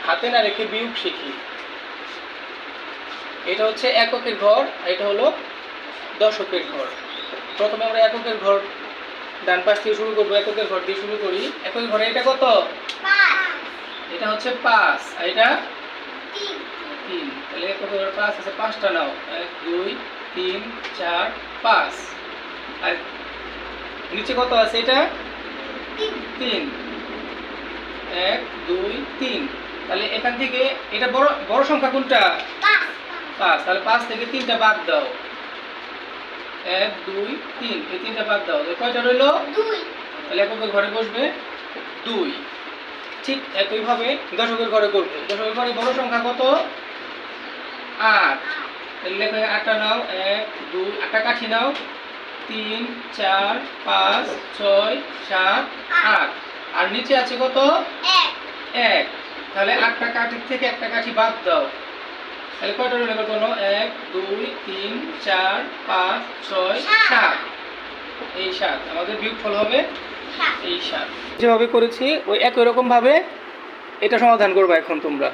হাতে না রেখে বিয়োগ শিখি। এটা হচ্ছে এককের ঘর, এটা হলো দশকের ঘর। প্রথমে আমরা এককের ঘর ডান পাশ থেকে শুরু করবো, এককের ঘর দিয়ে শুরু করি। এককের ঘরে এটা কত? এটা হচ্ছে 5, আর এটা 3। তাহলে এককের ঘরে 5 আছে, 5টা নাও। 1 2 3 4 5। আর নিচে কত আছে? এটা 3। 1 2 3। তাহলে এখান থেকে এটা বড় বড় সংখ্যা কোনটা? 5। তাহলে 5 থেকে 3টা বাদ দাও। 1 2 3, এই 3টা বাদ দাও। কয়টা রইল? 2। তাহলে এককের ঘরে বসবে 2। ঠিক একইভাবে দশকের ঘরে করবে। দশকের ঘরে বড় সংখ্যা কত? 8। তাহলে লেখো 8টা নাও। 1 2, 8টা কাঠি নাও। 3 4 5 6 7 8। আর নিচে আছে কত? 1। তাহলে 8টা কাঠি থেকে একটা কাঠি বাদ দাও। তাহলে কয়টা রইল? কোনো 1 2 3 4 5 6 7। এই 7 আমাদের বিয়োগফল হবে এই 7। যেভাবে করেছি ওই একই রকম ভাবে এটা সমাধান করবে এখন তোমরা।